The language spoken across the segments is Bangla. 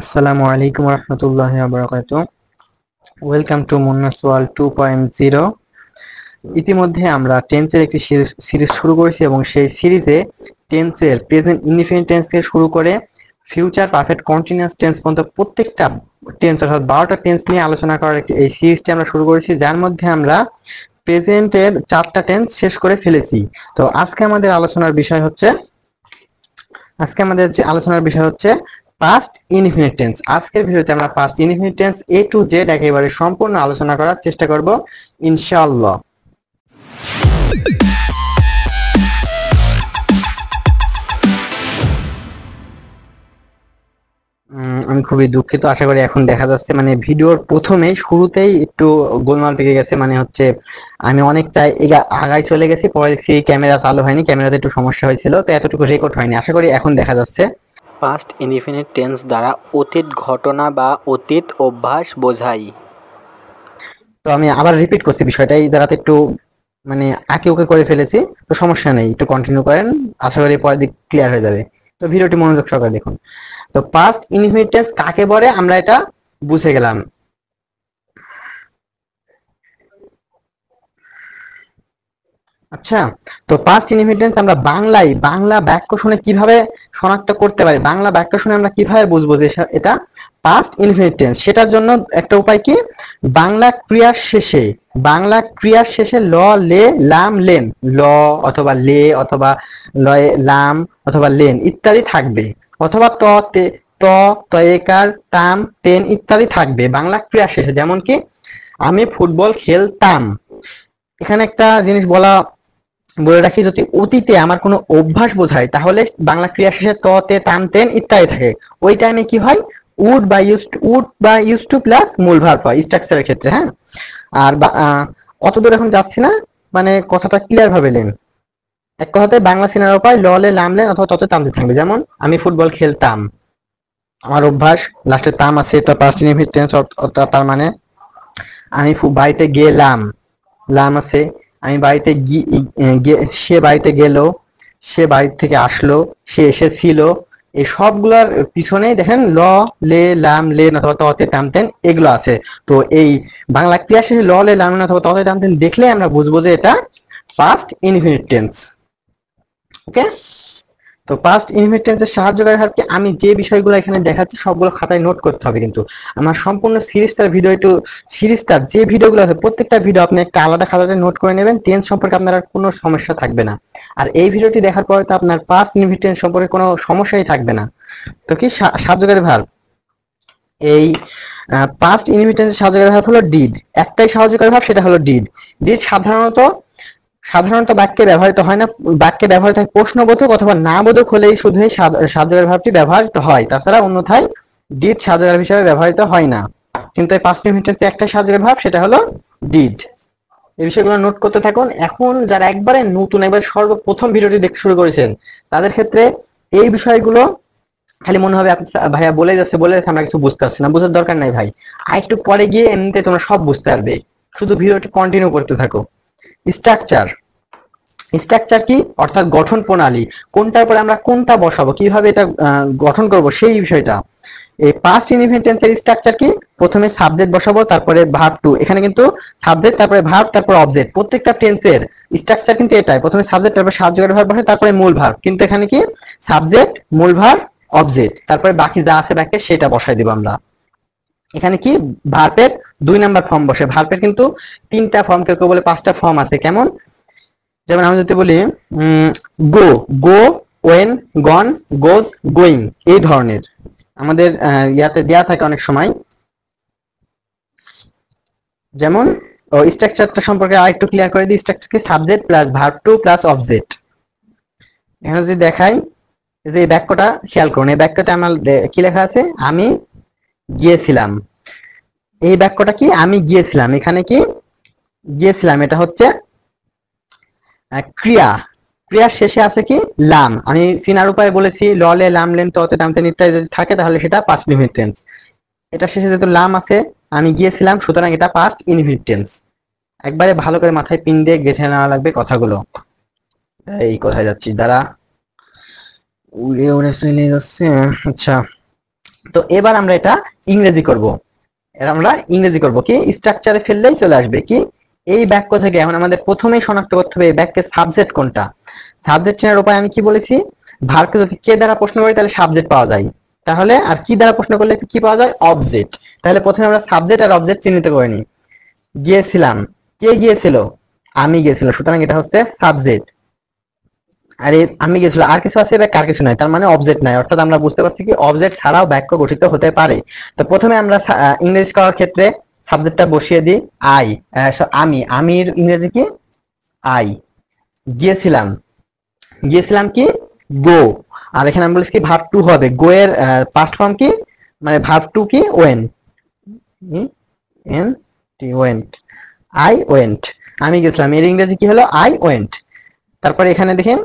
আসসালামু আলাইকুম রহমতুল্লাহি ওয়া বারাকাতুহু। Welcome to Munna's world 2.0। ইতিমধ্যে আমরা টেন্সের একটি সিরিজ শুরু করেছি এবং সেই সিরিজে টেন্সের প্রেজেন্ট ইনডিফিনিট টেন্স থেকে শুরু করে ফিউচার পারফেক্ট কন্টিনিউয়াস টেন্স পর্যন্ত প্রত্যেকটা টেন্স অর্থাৎ 12টা টেন্স নিয়ে আলোচনা করার এই সিরিজটি আমরা শুরু করেছি, যার মধ্যে আমরা প্রেজেন্টের 4টা টেন্স শেষ করে ফেলেছি। তো আজকে আমাদের আলোচনার বিষয় হচ্ছে পাস্ট ইনডিফিনিট টেন্স। আজকের ভিডিওতে আমরা past indefinite tense A to Z একেবারে সম্পূর্ণ আলোচনা করার চেষ্টা করব ইনশাআল্লাহ। আমি খুবই দুঃখিত, আশা করি এখন দেখা যাচ্ছে। মানে ভিডিওর প্রথমেই শুরুতেই একটু গোলমাল পেকে গেছে, মানে হচ্ছে আমি অনেকটা আগায় চলে গেছি, পরে দেখছি ক্যামেরা চালু হয়নি, ক্যামেরাতে একটু সমস্যা হয়েছিল, তো এতটুকু রেকর্ড হয়নি। আশা করি এখন দেখা যাচ্ছে। পাস্ট ইনডিফিনিট টেন্স দ্বারা অতীত ঘটনা বা অতীত অভ্যাস বোঝায়। তো আমি আবার রিপিট করছি বিষয়টা, এই দ্বারাতে একটু মানে আঁকে ওকে করে ফেলেছি, তো সমস্যা নেই, একটু কন্টিনিউ করেন, আশা করি পরের দিক ক্লিয়ার হয়ে যাবে। তো ভিডিওটি মনোযোগ সহকারে দেখুন। তো পাস্ট ইনডিফিনিট টেন্স কাকে বলে আমরা এটা বুঝে গেলাম। আচ্ছা, তো পাস্ট ইনডিফিনিট টেন্স আমরা বাংলা বাক্য শুনে কিভাবে শনাক্ত করতে পারি, বাংলা বাক্য শুনে আমরা কিভাবে বুঝবো যে এটা পাস্ট ইনডিফিনিট টেন্স? সেটার জন্য একটা উপায় কি, বাংলা ক্রিয়ার শেষে ল, লে, লাম, লেন, ল অথবা লে অথবা লয়ে লাম অথবা লেন ইত্যাদি থাকবে, অথবা তয়েকার, তাম, তেন ইত্যাদি থাকবে বাংলা ক্রিয়ার শেষে। যেমন কি আমি ফুটবল খেলতাম। এখানে একটা জিনিস বলে রাখি, যদি অতীতে আমার কোনো অভ্যাস বোঝায় তাহলে বাংলা ক্রিয়া শেষে ত, তে, তাম, তেন ইত্যাদি থাকে। ওই টাইমে কি হয়, উড বা ইউজ টু প্লাস মূল ভার্ব হয় স্ট্রাকচারের ক্ষেত্রে। হ্যাঁ, আর অতদূর এখন যাচ্ছি না, মানে কথাটা ক্লিয়ার ভাবে নেন। এক কথাতে বাংলা সিনার উপায় ললে লামলেন অথবা ততে তামতে থাকবে। যেমন আমি ফুটবল খেলতাম, আমার অভ্যাস, লাস্টে তাম আছে, এটা পাস্ট ইনডিফিনিট টেন্স, তার মানে আমি বাড়িতে গেলাম, লাম আছে, আমি বাড়িতে সে বাড়িতে গেল, সে বাড়ি থেকে আসলো, সে এসেছিল। এই সবগুলোর পিছনেই দেখেন ল, লে, লাম, লেন অথবা ততে তামতেন এগুলো আছে। তো এই বাংলা ক্রিয়া শেষে ল, লে, লাম অথবা ততে তামতেন দেখলে আমরা বুঝবো যে এটা পাস্ট ইনডিফিনিট টেন্স। ওকে, তো পাস্ট ইনডিফিনিট টেন্সের সাহায্যকারী ভার্ব কি, আমি যে বিষয়গুলো এখানে দেখাচ্ছি সবগুলো খাতায় নোট করতে হবে। কিন্তু আমার সম্পূর্ণ সিরিজটার যে ভিডিওগুলো আছে প্রত্যেকটা ভিডিও আপনি একটা আলাদা খাতাতে নোট করে নেবেন, টেন্স সম্পর্কে আপনার আর কোনো সমস্যা থাকবে না। আর এই ভিডিওটি দেখার পরে তো আপনার পাস্ট ইনডিফিনিট টেন্স সম্পর্কে কোনো সমস্যাই থাকবে না। তো কি সাহায্যকারী ভার্ব, এই পাস্ট ইনডিফিনিট টেন্সের সাহায্যকারী ভার্ব হলো ডিড। একটাই সাহায্যকারী ভার্ব, সেটা হলো ডিড। ডিড সাধারণত বাক্যে ব্যবহৃত হয় না, বাক্যে ব্যবহৃত হয় প্রশ্নবোধক অথবা না বোধক হলেই শুধু এই সাহায্যকারী ভার্বটি ব্যবহৃত হয়, তাছাড়া অন্যথায় ডিড সাহায্যকারী হিসেবে ব্যবহৃত হয় না। কিন্তু এই পাস্ট ইনডিফিনিট টেন্সে একটা সাহায্যকারী ভার্ব, সেটা হলো ডিড। এই বিষয়গুলো নোট করতে থাকুন। এখন যারা একবারে নতুন, একবার সর্বপ্রথম ভিডিওটি দেখতে শুরু করেছেন, তাদের ক্ষেত্রে এই বিষয়গুলো খালি মনে হবে আপনি ভাইয়া বলে যাচ্ছে আমরা কিছু বুঝতে পারছি না, বোঝার দরকার নাই ভাই, আর একটু পরে গিয়ে এমনিতে তোমরা সব বুঝতে পারবে, শুধু ভিডিওটি কন্টিনিউ করতে থাকো। স্ট্রাকচার, স্ট্রাকচার কি অর্থাৎ গঠন প্রণালী, কোনটার পরে আমরা কোনটা বসাবো, কিভাবে এটা গঠন করব সেই বিষয়টা। এই পাস্ট ইনডিফিনিট টেন্সের স্ট্রাকচার কি, প্রথমে সাবজেক্ট বসাবো, তারপরে ভার্ব টু। এখানে কিন্তু সাবজেক্ট, তারপরে ভার্ব, তারপর অবজেক্ট। প্রত্যেকটা টেন্সের স্ট্রাকচার কিন্তু এটাই, প্রথমে সাবজেক্ট, তারপর সাহায্যকারী ভার্ব বসে, তারপরে মূল ভার্ব। কিন্তু এখানে কি সাবজেক্ট, মূল ভার্ব, অবজেক্ট, তারপরে বাকি যা আছে বাক্যে সেটা বসাই দিব আমরা। এখানে কি ভার্বের 2 নাম্বার ফর্ম বসে, ভার্বের কিন্তু 3টা ফর্ম, কেউ কেউ বলে 5টা ফর্ম আছে। কেমন, যেমন আমি যদি বলি গো, ওয়েন, গন, গোজ, গোয়িং, এই ধরনের আমাদের ইয়াতে দেয়া থাকে অনেক সময়। যেমন স্ট্রাকচারটা সম্পর্কে আরেকটু ক্লিয়ার করে দিই। স্ট্রাকচার কি subject plus verb two plus object. এখানে যদি দেখাই যে এই বাক্যটা খেয়াল করুন, এই বাক্যটা আমার কি লেখা আছে, আমি গিয়েছিলাম। এই বাক্যটা কি, আমি গিয়েছিলাম, এখানে কি গিয়েছিলাম, এটা হচ্ছে ক্রিয়া। ক্রিয়ার শেষে আছে কি লাম। আমি সিনার উপায় বলেছি ললে, লাম, লেন, ততে, তামতেন ইত্যাদি যদি থাকে তাহলে সেটা পাস্ট ইনডিফিনিট টেন্স। এটা শেষে যেহেতু লাম আছে, আমি গিয়েছিলাম, সুতরাং এটা পাস্ট ইনডিফিনিট টেন্স। একবারে ভালো করে মাথায় পিন দিয়ে গেঁথে নেওয়া লাগবে কথাগুলো। এই কোথায় যাচ্ছি, দ্বারা উড়ে উড়ে চলে যাচ্ছে। আচ্ছা, তো এবার আমরা এটা ইংরেজি করব। এর আমরা ইংরেজি করব কি, স্ট্রাকচারে ফেললেই চলে আসবে কি, এই বাক্য থেকে এখন আমাদের প্রথমেই শনাক্ত করতে হবে এই বাক্যের সাবজেক্ট কোনটা। সাবজেক্ট চেনার উপায় আমি কি বলেছি, ভার্বকে যদি কে দ্বারা প্রশ্ন করি তাহলে সাবজেক্ট পাওয়া যায়, তাহলে আর কি দ্বারা প্রশ্ন করলে কি পাওয়া যায়, অবজেক্ট। তাহলে প্রথমে আমরা সাবজেক্ট আর অবজেক্ট চিহ্নিত করে নিই। গিয়েছিলাম, কে গিয়েছিল, আমি গিয়েছিলাম, সুতরাং এটা হচ্ছে সাবজেক্ট। আরে আমি গেছিল, আর কিছু আছে বা কার কিছু নাই, তার মানে অবজেক্ট নাই, অর্থাৎ আমরা বুঝতে পারছি কি অবজেক্ট ছাড়াও বাক্য গঠিত হতে পারে। তো প্রথমে আমরা ইংরেজি করার ক্ষেত্রে সাবজেক্টটা বসিয়ে দিই আই, আমি, আমির ইংরেজি কি, আই। গিয়েছিলাম, গিয়েছিলাম কি, গো। আর এখানে আমি বলেছি কি ভার্ব টু হবে, গো এর পাস্ট ফর্ম কি, মানে ভার্ব টু কি, went, N T, went, I went. আমি গেছিলাম, এর ইংরেজি কি হলো, আই ওয়েন্ট। তারপরে এখানে দেখেন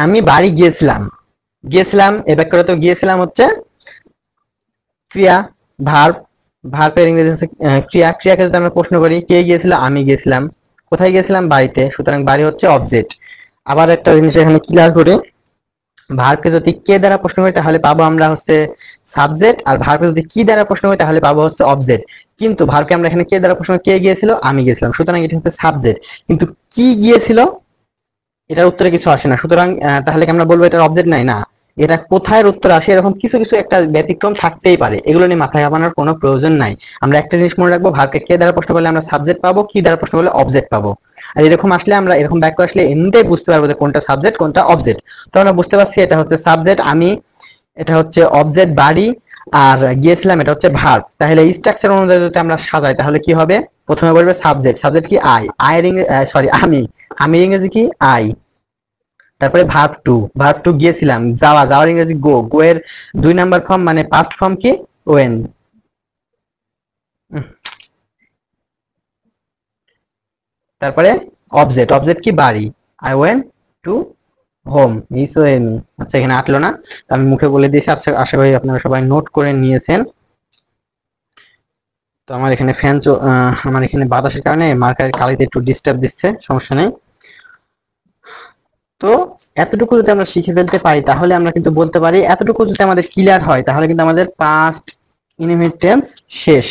আমি বাড়ি গিয়েছিলাম, গিয়েছিলাম এ বাক্যটা তো গিয়েছিলাম হচ্ছে ক্রিয়া, ভার্ব, ভার্বের ইংরেজি হচ্ছে ক্রিয়া, ক্রিয়াকে যদি আমরা প্রশ্ন করি কে গিয়েছিল, আমি গিয়েছিলাম, কোথায় গিয়েছিলাম, বাড়িতে, সুতরাং বাড়ি হচ্ছে অবজেক্ট। আবার একটা জিনিস এখানে ক্লিয়ার করে, ভার্বকে যদি কে দ্বারা প্রশ্ন করি তাহলে পাবো আমরা হচ্ছে সাবজেক্ট, আর ভার্বকে যদি কি দ্বারা প্রশ্ন করি তাহলে পাবো হচ্ছে অবজেক্ট। কিন্তু ভার্বকে আমরা এখানে কে দ্বারা প্রশ্ন করি, কে গিয়েছিল, আমি গিয়েছিলাম, সুতরাং এটা হচ্ছে সাবজেক্ট। কিন্তু কি গিয়েছিল এটার উত্তরে কিছু আসে না, সুতরাং তাহলে কি আমরা বলবো এটার অবজেক্ট নাই, না, এটা কোথায় উত্তর আসে এরকম কিছু কিছু একটা ব্যতিক্রম থাকতেই পারে, এগুলো নিয়ে মাথায় ঘামানোর কোনো প্রয়োজন নাই। আমরা একটা জিনিস মনে রাখবো, ভার্বকে কে দ্বারা প্রশ্ন করলে আমরা সাবজেক্ট পাবো, কি দ্বারা প্রশ্ন করলে অবজেক্ট পাবো। আর এরকম আসলে আমরা এরকম বাক্য আসলে এমনিতেই বুঝতে পারবো যে কোনটা সাবজেক্ট কোনটা অবজেক্ট। তো আমরা বুঝতে পারছি এটা হচ্ছে সাবজেক্ট আমি, এটা হচ্ছে অবজেক্ট বাড়ি, আর গিয়েছিলাম এটা হচ্ছে ভার্ব। তাহলে এই স্ট্রাকচার অনুযায়ী যদি আমরা সাজাই তাহলে কি হবে, প্রথমে বলবে সাবজেক্ট, সাবজেক্ট কি আই, আয়ের সরি আমি, আমি ইংরেজি কি আই। তারপরে ভার্ব টু, ভার্ব টু গিয়েছিলাম, যাওয়া, যাওয়ার ইংরেজি গো, গো এর 2 নাম্বার ফর্ম মানে পাস্ট ফর্ম কি, ওয়েন। তারপরে অবজেক্ট, অবজেক্ট কি বাড়ি, আই ওয়েন্ট টু হোম, আচ্ছা এখানে আটলো না, আমি মুখে বলে দিয়েছি, আচ্ছা আশা করি আপনারা সবাই নোট করে নিয়েছেন। তো আমার এখানে আমার এখানে বাতাসের কারণে মার্কারের কালিতে একটু ডিস্টার্ব দিচ্ছে, সমস্যা নেই। তো এতটুকু যদি আমরা শিখে ফেলতে পারি তাহলে আমরা কিন্তু বলতে পারি, এতটুকু যদি আমাদের ক্লিয়ার হয় তাহলে কিন্তু আমাদের পাস্ট ইনডিফিনিট টেন্স শেষ।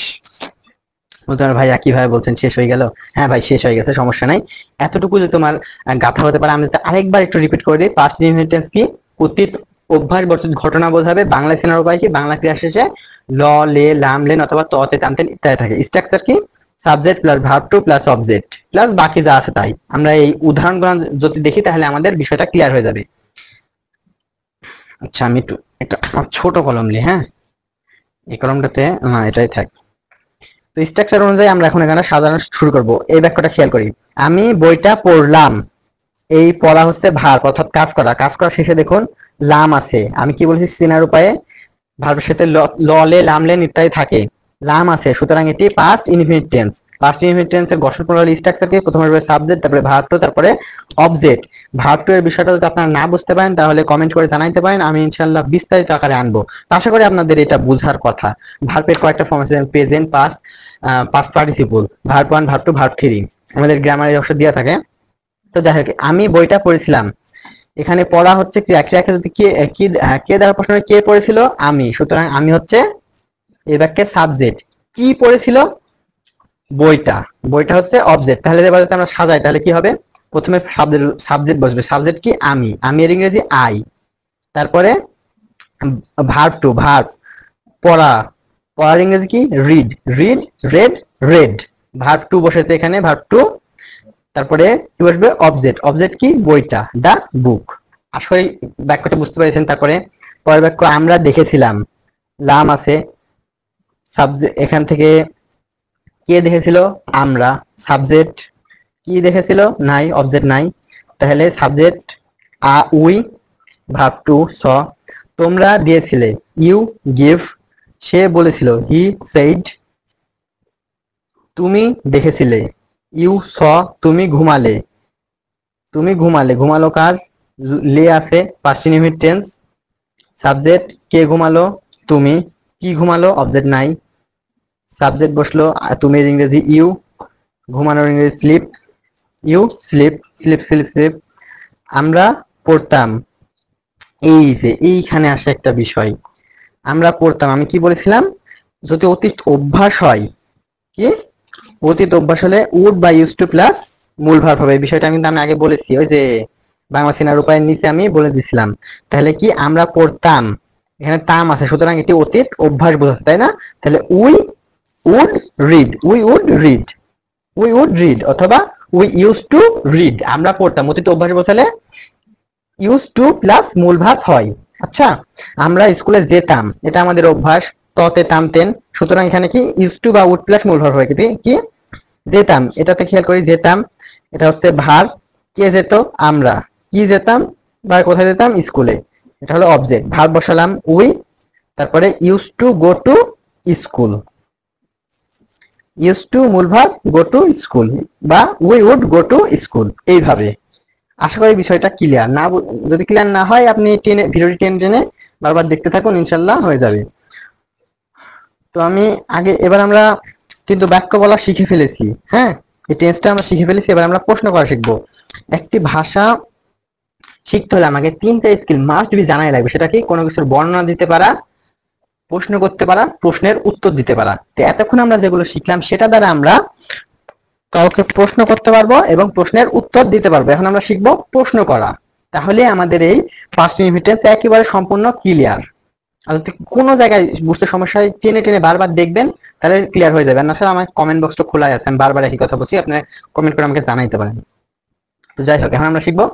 বলতে পারো ভাইয়া কিভাবে বলছেন শেষ হয়ে গেল, হ্যাঁ ভাই শেষ হয়ে গেছে, সমস্যা নাই। এতটুকু যদি তোমার গাথা হতে পারে, আমি যদি আরেকবার একটু রিপিট করে দিই, পাস্ট ইনডিফিনিট টেন্স কি, অতীত অভ্যাস বর্তমান ঘটনা বোঝাবে, বাংলা চেনার উপায় কি, বাংলা ক্রিয়া শেষে ল, লে, লাম, লেন অথবা ততে, টানতেন ইত্যাদি থাকে। স্ট্রাকচার কি, subject plus verb two plus object plus বাকি যা আছে তাই। আমরা এই উদাহরণগুলো যদি দেখি তাহলে আমাদের বিষয়টা ক্লিয়ার হয়ে যাবে। আচ্ছা আমি একটু একটা ছোট কলম নিই, হ্যাঁ এই কলমটাতে, না এটাই থাক। তো স্ট্রাকচার অনুযায়ী আমরা এখন এখানে সাজানো শুরু করব। এই বাক্যটা খেয়াল করি, আমি বইটা পড়লাম, এই পড়া হচ্ছে ভার্ব অর্থাৎ কাজ করা, কাজ করা শেষে দেখুন লাম আছে, আমি কি বলেছি চেনার উপায়ে ভার্বের সাথে ল, লে, লাম, লেন ইত্যাদি থাকে, লাম আছে, সুতরাং এটি past indefinite tense. Past indefinite টেন্সের গঠন প্রণালী স্ট্রাকচার কি, প্রথমে হবে সাবজেক্ট, তারপরে ভার্ব টু, তারপরে অবজেক্ট। ভার্ব টু এর বিষয়টা যদি আপনারা না বুঝতে পারেন তাহলে কমেন্ট করে জানাইতে পারেন, আমি ইনশাআল্লাহ বিস্তারিত আকারে আনবো। তো আশা করি আপনাদের এটা বুঝার কথা। ভার্বের কয়েকটা ফর্ম আছে, present, past, past participle, verb one, verb two, verb three, আমাদের গ্রামারে অবশ্য দেওয়া থাকে। তো যাই হোক, আমি বইটা পড়েছিলাম, এখানে পড়া হচ্ছে ক্রিয়া, ক্রিয়াকে যদি কে দ্বারা প্রশ্ন হয়, কে পড়েছিল, আমি, সুতরাং আমি হচ্ছে এই বাক্যের সাবজেক্ট। কি পড়েছিল, বইটা, বইটা হচ্ছে অবজেক্ট। তাহলে এবার যদি আমরা সাজাই তাহলে কি হবে, প্রথমে সাবজেক্ট বসবে, সাবজেক্ট কি আমি, আমি এর ইংরেজি আই। তারপরে ভার্ব টু, ভার্ব পড়া, পড়ার ইংরেজি কি read, read, read, read, verb two বসেছে এখানে, ভার্ব টু। তারপরে কি বসবে, অবজেক্ট, অবজেক্ট কি বইটা, দা বুক। আশা করি বাক্যটা বুঝতে পেরেছেন। তারপরে পরের বাক্য, আমরা দেখেছিলাম, লাম আছে, সাবজেক্ট এখান থেকে কে দেখেছিল, আমরা, সাবজেক্ট কি দেখেছিল, নাই, অবজেক্ট নাই, তাহলে সাবজেক্ট উই, ভার্ব টু স। তোমরা দিয়েছিলে, ইউ গিভ, সে বলেছিল, হি সেইড। তুমি দেখেছিলে, ইউ স, তুমি ঘুমালে, তুমি ঘুমালে, ঘুমালো কাজ, লে আছে পাস্ট ইনডিফিনিট টেন্স, সাবজেক্ট কে ঘুমালো, তুমি, কি ঘুমালো, অবজেক্ট নাই, সাবজেক্ট বসলো, তুমি ইংরেজি ইউ, ঘুমানোর ইংরেজি sleep, you sleep, sleep, sleep, sleep. আমরা পড়তাম, এই যে এইখানে আসে একটা বিষয়, আমরা পড়তাম, আমি কি বলেছিলাম, যদি অতীত অভ্যাস হয়, কি অতীত অভ্যাস হলে উড বা ইউজ টু প্লাস মূল ভার্ব হবে। এই বিষয়টা কিন্তু আমি আগে বলেছি, ওই যে বাংলা সিনার উপায়ের নিচে আমি বলে দিছিলাম। তাহলে কি আমরা পড়তাম, এখানে তাম আছে, সুতরাং এটি অতীত অভ্যাস বোঝাচ্ছে, তাই না? তাহলে we would read, we would read, we would read অথবা উই ইউজ টু রিড, আমরা পড়তাম। অতীত অভ্যাস বোঝালে ইউজ টু প্লাস মূল ভার্ব হয়। আচ্ছা, আমরা স্কুলে যেতাম, এটা আমাদের অভ্যাস, ততে তামতেন, সুতরাং এখানে কি ইউজ টু বা উড প্লাস মূল ভার্ব হয় কি যেতাম। এটাতে খেয়াল করি, যেতাম এটা হচ্ছে ভার্ব, কে যেত, আমরা, কি যেতাম বা কোথায় যেতাম, স্কুলে, এটা হলো অবজেক্ট। ভার্ব বসালাম উই, তারপরে use to go to school, use to মূল ভার্ব গো টু স্কুল, বা we would go to school, এইভাবে। আশা করি বিষয়টা ক্লিয়ার। না যদি ক্লিয়ার না হয় আপনি ভিডিওটি টেনে বারবার দেখতে থাকুন, ইনশাল্লাহ হয়ে যাবে। তো আমি আগে, এবার আমরা কিন্তু বাক্য বলা শিখে ফেলেছি, হ্যাঁ, এই টেন্সটা আমরা শিখে ফেলেছি। এবার আমরা প্রশ্ন করা শিখবো। একটি ভাষা শিখতে হলে আমাকে 3টা স্কিল মাস্ট বি জানাই লাগবে। সেটা কি? কোনো কিছুর বর্ণনা দিতে পারা, প্রশ্ন করতে পারা, প্রশ্নের উত্তর দিতে পারা। তো এতক্ষণ আমরা যেগুলো শিখলাম সেটা দ্বারা আমরা কাউকে প্রশ্ন করতে পারবো এবং প্রশ্নের উত্তর দিতে পারবো। এখন আমরা শিখবো প্রশ্ন করা। তাহলে আমাদের এই 5টি ইনভিটেন্স একেবারে সম্পূর্ণ ক্লিয়ার। আর যদি কোনো জায়গায় বুঝতে সমস্যা হয়, টেনে টেনে বারবার দেখবেন, তাহলে ক্লিয়ার হয়ে যাবে। না স্যার আমার কমেন্ট বক্সটা খোলা আছে, আমি বারবার একই কথা বলছি, আপনি কমেন্ট করে আমাকে জানাইতে পারেন। তো যাই হোক, এখন আমরা শিখবো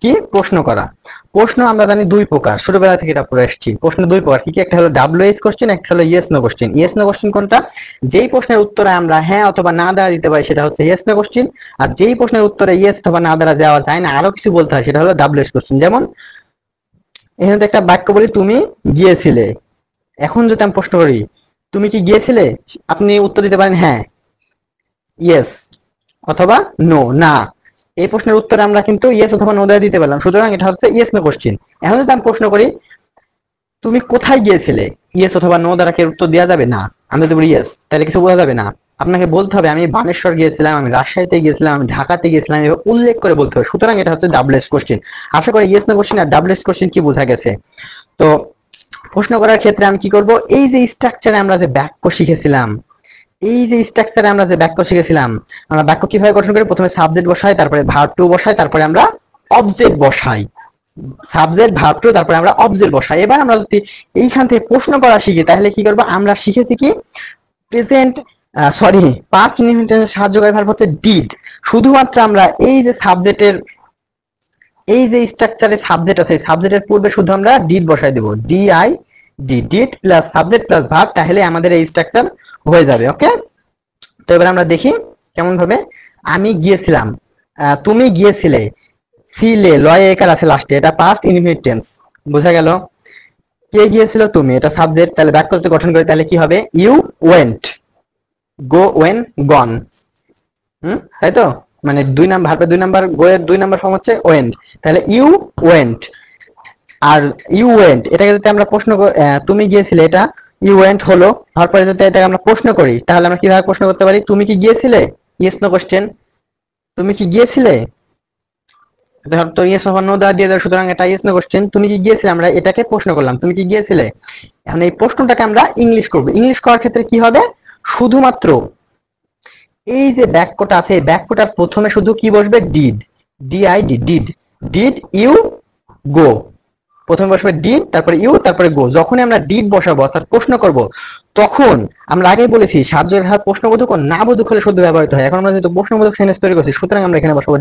কি প্রশ্ন করা। প্রশ্ন আমরা জানি 2 প্রকার, ছোটবেলা থেকে এটা পড়ে আসছি। প্রশ্ন 2 প্রকার, কি কি? একটা হলো WH কোশ্চেন, একটা হলো yes no question. Yes no question কোনটা? যেই প্রশ্নের উত্তরে আমরা হ্যাঁ অথবা না দ্বারা দিতে পারি সেটা হচ্ছে ইয়েস নো কোশ্চেন। আর যেই প্রশ্নের উত্তরে ইয়েস অথবা না দ্বারা দেওয়া যায় না, আরো কিছু বলতে হয়, সেটা হলো WH কোশ্চেন। যেমন এখানে একটা বাক্য বলি, তুমি গিয়েছিলে। এখন যদি আমি প্রশ্ন করি তুমি কি গিয়েছিলে, আপনি উত্তর দিতে পারেন হ্যাঁ, ইয়েস, অথবা নো, না। এই প্রশ্নের উত্তরে আমরা কিন্তু ইয়েস অথবা নো দিয়ে দিতে পারলাম, সুতরাং এটা হচ্ছে ইয়েস নো কোশ্চেন। এখন যদি আমি প্রশ্ন করি তুমি কোথায় গিয়েছিলে, ইয়েস অথবা নো দ্বারা কি উত্তর দেওয়া যাবে? না। আমি যদি বলি ইয়েস, তাহলে কিছু বোঝা যাবে না। আপনাকে বলতে হবে আমি বানেশ্বর গিয়েছিলাম, আমি রাজশাহীতে গিয়েছিলাম, আমি ঢাকাতে গিয়েছিলাম, এভাবে উল্লেখ করে বলতে হবে। সুতরাং এটা হচ্ছে WH কোশ্চেন। আশা করি ইয়েস নো কোশ্চেন আর WH কোশ্চেন কি বোঝা গেছে। তো প্রশ্ন করার ক্ষেত্রে আমি কি করব, এই যে স্ট্রাকচারে আমরা যে বাক্য শিখেছিলাম, আমরা বাক্য কিভাবে গঠন করি? প্রথমে সাবজেক্ট বসাই, তারপরে ভার্ব টু বসাই, তারপরে আমরা অবজেক্ট বসাই। সাবজেক্ট ভার্ব টু, তারপরে আমরা অবজেক্ট বসাই। এবার আমরা যদি এইখান থেকে প্রশ্ন করা শিখি, তাহলে কি করব? আমরা শিখেছি কি প্রেজেন্ট, সরি, পাস্ট ইনডিফিনিটের সাহায্যকারী ভার্ব হচ্ছে ডিড। শুধুমাত্র আমরা এই যে সাবজেক্টের, এই যে স্ট্রাকচারে সাবজেক্ট আছে, সাবজেক্টের পূর্বে শুধু আমরা ডিড বসাই দেব, did plus subject plus verb, তাহলে আমাদের এই স্ট্রাকচার হয়ে যাবে। ওকে, তো এবার আমরা দেখি কেমন ভাবে। আমি গিয়েছিলাম, তুমি গিয়েছিলে, ছিলে লয়ে একার আছে লাস্টে, এটা পাস্ট ইনডিফিনিট টেন্স, বোঝা গেল? কে গিয়েছিল? তুমি, এটা সাবজেক্ট। তাহলে বাক্য যদি গঠন করি তাহলে কি হবে? You went, go went gone, তাই তো? মানে 2 নাম্বার ভার্বের 2 নাম্বার, গো এর 2 নাম্বার ফর্ম হচ্ছে ওয়েন্ট। তাহলে ইউ ওয়েন্ট, আর ইউ ওয়েন্ট এটাকে যদি আমরা প্রশ্ন, তুমি গিয়েছিলে, এটা ইউ ওয়েন্ট হলো। তারপরে যদি এটাকে আমরা প্রশ্ন করি, তাহলে আমরা কিভাবে প্রশ্ন করতে পারি? তুমি কি গিয়েছিলে, ইয়েস নো কোশ্চেন, তুমি কি গিয়েছিলে, তো ইয়েস অথবা নো দিয়ে দেয়, সুতরাং এটা ইয়েস নো কোশ্চেন। তুমি কি গিয়েছিলে, আমরা এটাকে প্রশ্ন করলাম, তুমি কি গিয়েছিলে। এখন এই প্রশ্নটাকে আমরা ইংলিশ করব। ইংলিশ করার ক্ষেত্রে কি হবে? শুধুমাত্র এই যে বাক্যটা আছে, বাক্যটার প্রথমে শুধু কি বসবে? ডিড, ডিড ইউ গো, প্রথমে বসবে ডিড, তারপরে ইউ, তারপরে গো। যখনই আমরা ডিড বসাবো অর্থাৎ প্রশ্ন করব, তখন আমরা আগেই বলেছি সাহায্যের ভাব প্রশ্নবোধক ও না বোধক হলে শুদ্ধ ব্যবহৃত হয়। এখন আমরা যেহেতু প্রশ্নবোধক সেন্টেন্স তৈরি করছি, সুতরাং আমরা এখানে বসাবো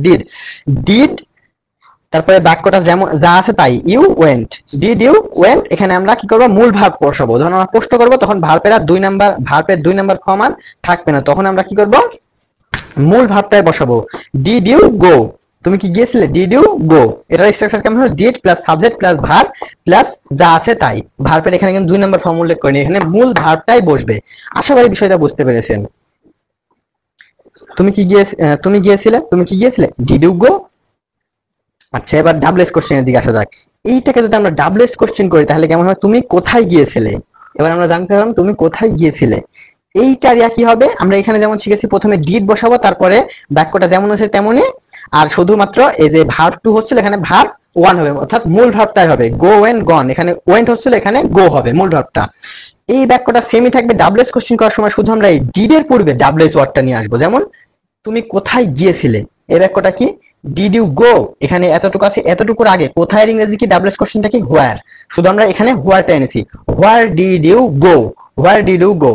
ডিড, তারপরে বাক্যটা যেমন যা আছে তাই, you went, did you went. এখানে আমরা কি করবো? মূল ভাব বসাবো। যখন আমরা প্রশ্ন করবো তখন ভার্বের 2 নাম্বার ফর্ম আর থাকবে না, তখন আমরা কি করব? মূল ভাবটাই বসাবো, ডিড ইউ গো, তুমি কি গিয়েছিলে, ডিড ইউ গো। এটার স্ট্রাকচার কেমন হলো? Did plus subject plus verb plus যা আছে তাই। ভার্বের এখানে কিন্তু 2 নাম্বার ফর্ম উল্লেখ করিনি, এখানে মূল ভার্বটাই বসবে। আশা করি বিষয়টা বুঝতে পেরেছেন। তুমি কি গিয়েছিলে, ডিড ইউ গো। আচ্ছা, এবার WH কোশ্চেনের দিকে আসা যাক। এইটাকে যদি আমরা WH কোশ্চেন করি তাহলে কেমন হয়? তুমি কোথায় গিয়েছিলে। এবার আমরা জানতে পারলাম তুমি কোথায় গিয়েছিলে। এইটার কি হবে? আমরা এখানে যেমন শিখেছি প্রথমে ডিড বসাবো, তারপরে বাক্যটা যেমন আছে তেমনই, আর শুধুমাত্র এই যে ভার্ব টু হচ্ছিল, এখানে ভার্ব ওয়ান হবে, অর্থাৎ মূল ভার্বটাই হবে গো ওয়েন্ট গন। এখানে ওয়েন্ট হচ্ছিল, এখানে গো হবে মূল ভার্বটা। এই বাক্যটা সেমই থাকবে ডাব্লিউএস কোশ্চেন করার সময়, শুধু আমরা এই ডিড এর পূর্বে ডাব্লিউএস ওয়ার্ডটা নিয়ে আসবো। যেমন তুমি কোথায় গিয়েছিলে, এই বাক্যটা কি ডিড ইউ গো, এখানে এতটুকু আছে, এতটুকুর আগে কোথায় ইংরেজি কি ডাব্লিউএস কোশ্চেনটা কি হোয়ার, শুধু আমরা এখানে হোয়ারটা এনেছি। Where did you go, where did you go.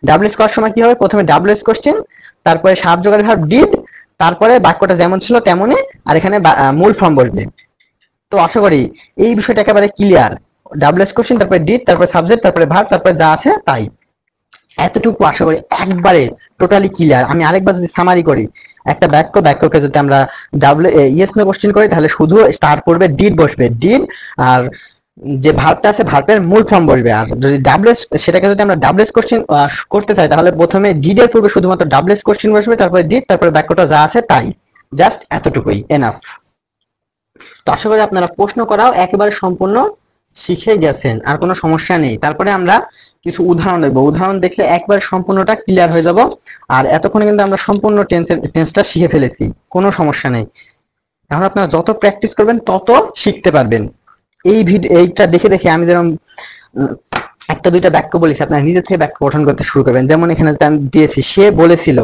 ডাব্লিউএস করার সময় কি হবে, প্রথমে ডাব্লিউএস কোশ্চেন, তারপরে সাহায্যকারী ভার্ব ডিড, তারপরে বাক্যটা যেমন ছিল তেমনই, আর এখানে মূল ফর্ম বলবে। তো আশা করি এই বিষয়টা একেবারে ক্লিয়ার। ডাব্লিউএস কোশ্চেন, তারপরে ডিড, তারপরে সাবজেক্ট, তারপরে ভার্ব, তারপরে যা আছে তাই। এতটুকু আশা করি একবারে টোটালি ক্লিয়ার। আমি আরেকবার যদি সামারি করি, একটা বাক্যকে যদি আমরা ইয়েস নো কোশ্চেন করি, তাহলে শুধু স্টার করবে ডিড বসবে, ডিড, আর যে ভার্বটা আছে ভার্বের মূল ফর্ম বসবে। আর যদি ডাব্লিউএস, সেটাকে যদি আমরা ডাব্লিউএস কোশ্চেন করতে চাই, তাহলে প্রথমে ডিড এর পূর্বে শুধুমাত্র ডাব্লিউএস কোশ্চেন বসবে, তারপরে ডিড, তারপরে বাক্যটা যা আছে তাই। জাস্ট এতটুকুই এনাফ। তো আশা করি আপনারা প্রশ্ন করাও একেবারে সম্পূর্ণ শিখে গেছেন, আর কোনো সমস্যা নেই। তারপরে আমরা কিছু উদাহরণ দেখবো, উদাহরণ দেখলে একবার সম্পূর্ণটা ক্লিয়ার হয়ে যাব। আর এতক্ষণে কিন্তু আমরা সম্পূর্ণ টেন্সটা শিখে ফেলেছি, কোনো সমস্যা নেই। এখন আপনারা যত প্র্যাকটিস করবেন তত শিখতে পারবেন। এইটা দেখে দেখে আমি যেরকম একটা দুইটা বাক্য বলেছি, আপনারা নিজে থেকে বাক্য গঠন করতে শুরু করবেন। যেমন এখানে আমি দিয়েছি সে বলেছিল,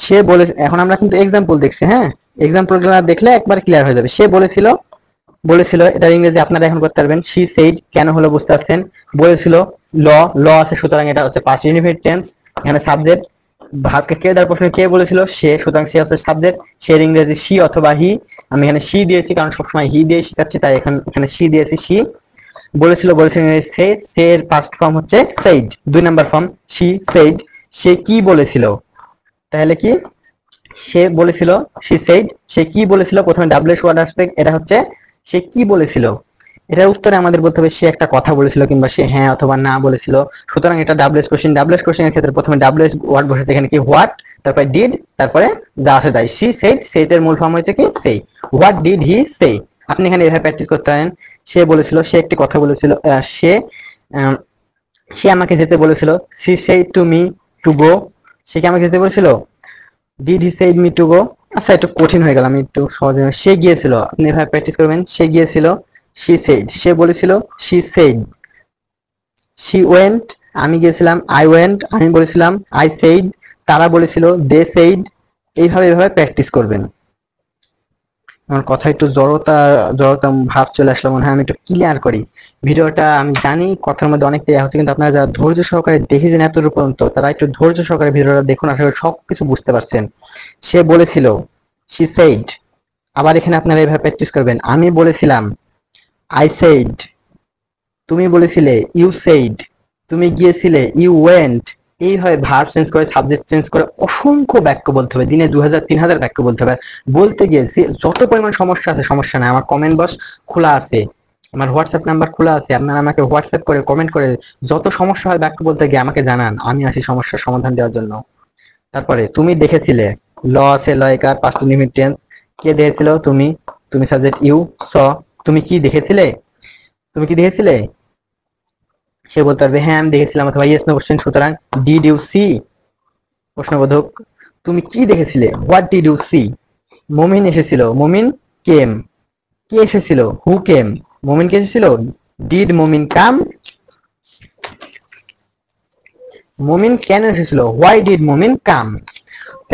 সে বলে, এখন আমরা কিন্তু এক্সাম্পল দেখছি, হ্যাঁ, এক্সাম্পলগুলো দেখলে একবার ক্লিয়ার হয়ে যাবে। সে বলেছিল, বলেছিল এটার ইংরেজি আপনারা এখন করতে পারবেন শি সেইড, কেন হলো বুঝতে পারছেন। বলেছিল ল আছে, সুতরাং এটা হচ্ছে পাস্ট ইনডিফিনিট টেন্স। এখানে সাবজেক্ট, ভার্বকে কে দেওয়ার প্রশ্নে কে বলেছিল, সে, সুতরাং সে হচ্ছে সাবজেক্ট। সে ইংরেজি সি অথবা হি, আমি এখানে সি দিয়েছি কারণ সবসময় হি দিয়ে শিখাচ্ছি, তাই এখানে সি দিয়েছি, সি। বলেছিল ইংরেজি সে, সে এর ফার্স্ট ফর্ম হচ্ছে said, 2 number form she said. সে কি বলেছিল, তাহলে কি সে বলেছিল সি সেইড, সে কি বলেছিল, প্রথমে ডাব্লিউএস ওয়ার্ড আসবে, এটা হচ্ছে সে কি বলেছিল। এটার উত্তরে আমাদের বলতে হবে সে একটা কথা বলেছিল, কিংবা সে হ্যাঁ অথবা না বলেছিল। সুতরাং এটা ডাব্লিউএস কোশ্চেন। ডাব্লিউএস কোশ্চেনের ক্ষেত্রে প্রথমে ডাব্লিউএস ওয়ার্ড বসেছে, এখানে কি হোয়াট, তারপরে ডিড, তারপরে যা আছে তাই। সি সেইড, সেইটের মূল ফর্ম হচ্ছে কি সেই। হোয়াট ডিড হি সে। আপনি এখানে এভাবে প্র্যাকটিস করতে পারেন। সে বলেছিল, সে একটি কথা বলেছিল, সে আমাকে যেতে বলেছিল, she said to me to go. সে কি আমাকে যেতে বলেছিল, did he said me to go. আচ্ছা একটু কঠিন হয়ে গেল, আমি একটু সহজে। সে গিয়েছিল, আপনি এভাবে প্র্যাকটিস করবেন। সে গিয়েছিল, she said, সে বলেছিল, she said. she went, আমি গিয়েছিলাম, I went, আমি বলেছিলাম, I said. তারা বলেছিল, they said. এইভাবে প্র্যাকটিস করবেন। আমার কথা একটু জড়তা ভাব চলে আসলো, মনে হয় আমি একটু ক্লিয়ার করি ভিডিওটা। আমি জানি কথার মধ্যে অনেকটা হচ্ছে, কিন্তু আপনারা যারা ধৈর্য সহকারে দেখেছেন এতটুকু পর্যন্ত, তারা একটু ধৈর্য সহকারে ভিডিওটা দেখুন, আসলে সবকিছু বুঝতে পারছেন। সে বলেছিল, she said। আবার এখানে আপনারা এইভাবে প্র্যাকটিস করবেন। আমি বলেছিলাম, I said। তুমি বলেছিলে, you said। তুমি গিয়েছিলে, you went। এইভাবে ভার্ব চেঞ্জ করে, সাবজেক্ট চেঞ্জ করে অসংখ্য বাক্য বলতে হবে, দিনে 2000-3000 বাক্য বলতে হবে। বলতে গিয়ে যত পরিমাণ সমস্যা আছে, সমস্যা নাই, আমার কমেন্ট বক্স খোলা আছে, আমার হোয়াটসঅ্যাপ নাম্বার খোলা আছে, আপনারা আমাকে হোয়াটসঅ্যাপ করে কমেন্ট করে যত সমস্যা হয় বাক্য বলতে গিয়ে আমাকে জানান, আমি আসি সমস্যার সমাধান দেওয়ার জন্য। তারপরে তুমি দেখেছিলে, ল আছে, ল একার পাস্ট ইনডিফিনিট টেন্স। কে দেখেছিল, তুমি, তুমি সাবজেক্ট, ইউ স। তুমি কি দেখেছিলে, তুমি কি দেখেছিলে, সে বলতে পারবে হ্যাঁ আমি দেখেছিলাম, অথবা ইয়েস নো কোশ্চেন, সুতরাং ডিড ইউ সি, প্রশ্নবোধক। তুমি কি দেখেছিলে, হোয়াট ডিড ইউ সি। মমিন এসেছিল, মমিন কেম। কে এসেছিল, হু কেম। মমিন কে এসেছিল, ডিড মমিন কাম। মমিন কেন এসেছিল, হোয়াই ডিড মমিন কাম।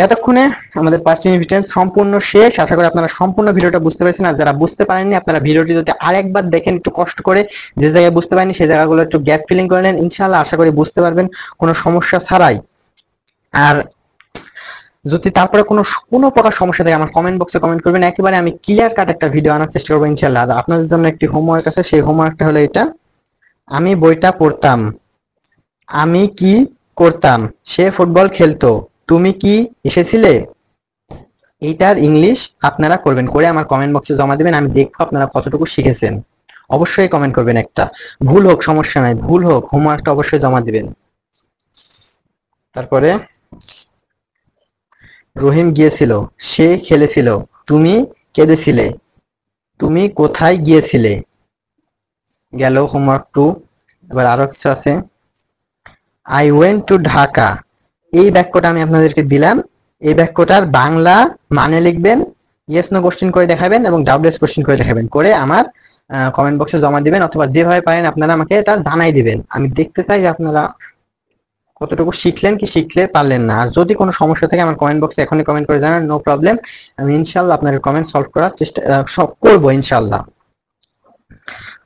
এতক্ষণে আমাদের পাস্ট ইনডিফিনিট টেন্স সম্পূর্ণ শেষ। আশা করি আপনারা সম্পূর্ণ ভিডিওটা বুঝতে পেরেছেন। আর যারা বুঝতে পারেননি, আপনারা ভিডিওটি যদি আরেকবার দেখেন একটু কষ্ট করে, যে জায়গায় বুঝতে পারেননি সেই জায়গাগুলো একটু গ্যাপ ফিলিং করে নেন, ইনশাআল্লাহ আশা করি বুঝতে পারবেন কোনো সমস্যা ছাড়াই। আর যদি তারপরে কোনো প্রকার সমস্যা থাকে, আমার কমেন্ট বক্সে কমেন্ট করবেন, একেবারে আমি ক্লিয়ার কাট একটা ভিডিও আনার চেষ্টা করবো ইনশাআল্লাহ। আর আপনাদের জন্য একটি হোমওয়ার্ক আছে, সেই হোমওয়ার্কটা হলো এটা। আমি বইটা পড়তাম, আমি কি করতাম, সে ফুটবল খেলতো, তুমি কি এসেছিলে। এইটার ইংলিশ আপনারা করবেন, করে আমার কমেন্ট বক্সে জমা দিবেন। আমি দেখবো আপনারা কতটুকু শিখেছেন। অবশ্যই কমেন্ট করবেন, একটা ভুল হোক সমস্যা নাই, ভুল হোক, হোমওয়ার্কটা অবশ্যই জমা দিবেন। তারপরে রহিম গিয়েছিল, সে খেলেছিল, তুমি কেঁদেছিলে, তুমি কোথায় গিয়েছিলে। গেল হোমওয়ার্ক 2। এবার আরো কিছু আছে। I went to Dhaka. এই বাক্যটা আমি আপনাদেরকে দিলাম, এই বাক্যটার বাংলা মানে লিখবেন, ইয়েস নো কোশ্চেন করে দেখাবেন এবং ডাব্লিউএস কোশ্চেন করে দেখাবেন, করে আমার কমেন্ট বক্সে জমা দিবেন, অথবা যেভাবে পারেন আপনারা আমাকে এটা জানাই দিবেন। আমি দেখতে চাই যে আপনারা কতটুকু শিখলেন কি শিখলে পারলেন না। আর যদি কোনো সমস্যা থাকে আমার কমেন্ট বক্সে এখনই কমেন্ট করে জানান, নো প্রবলেম। আমি ইনশাল্লাহ আপনার কমেন্ট সলভ করার চেষ্টা সব করবো ইনশাল্লাহ।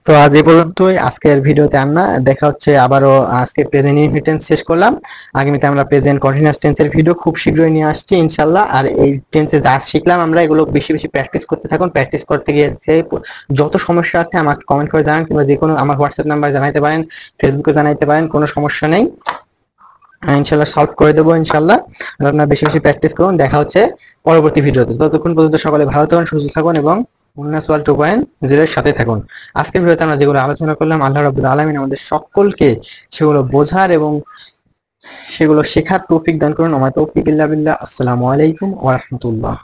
তো আজ এই পর্যন্তই আজকের ভিডিওতে। আমরা দেখা হচ্ছে আবারও। আজকে প্রেজেন্ট ইনডিফিনিট টেন্স শেষ করলাম, আগামীতে আমরা প্রেজেন্ট কন্টিনিউয়াস টেন্সের ভিডিও খুব শীঘ্রই নিয়ে আসছি ইনশাল্লাহ। আর এই টেন্সে যা শিখলাম আমরা, এগুলো বেশি বেশি প্র্যাকটিস করতে থাকুন। প্র্যাকটিস করতে গিয়ে যত সমস্যা আছে আমাকে কমেন্ট করে জানান, কিংবা যে কোনো আমার হোয়াটসঅ্যাপ নাম্বার জানাইতে পারেন, ফেসবুকে জানাইতে পারেন, কোনো সমস্যা নেই, ইনশাল্লাহ সলভ করে দেবো ইনশাল্লাহ। আপনারা বেশি বেশি প্র্যাকটিস করুন। দেখা হচ্ছে পরবর্তী ভিডিওতে। ততক্ষণ পর্যন্ত সকলে ভালো থাকুন, সুস্থ থাকুন এবং মুন্নাস ওয়ার্ল্ড 2.0 এর সাথে থাকুন। আজকের ভিডিওতে আমরা যেগুলো আলোচনা করলাম, আল্লাহ রাব্বুল আলামিন আমাদের সকলকে সেগুলো বোঝার এবং সেগুলো শেখার তৌফিক দান করুন। আমার তৌফিক ইল্লা বিল্লাহ। আসসালামু আলাইকুম ওয়া রাহমাতুল্লাহ।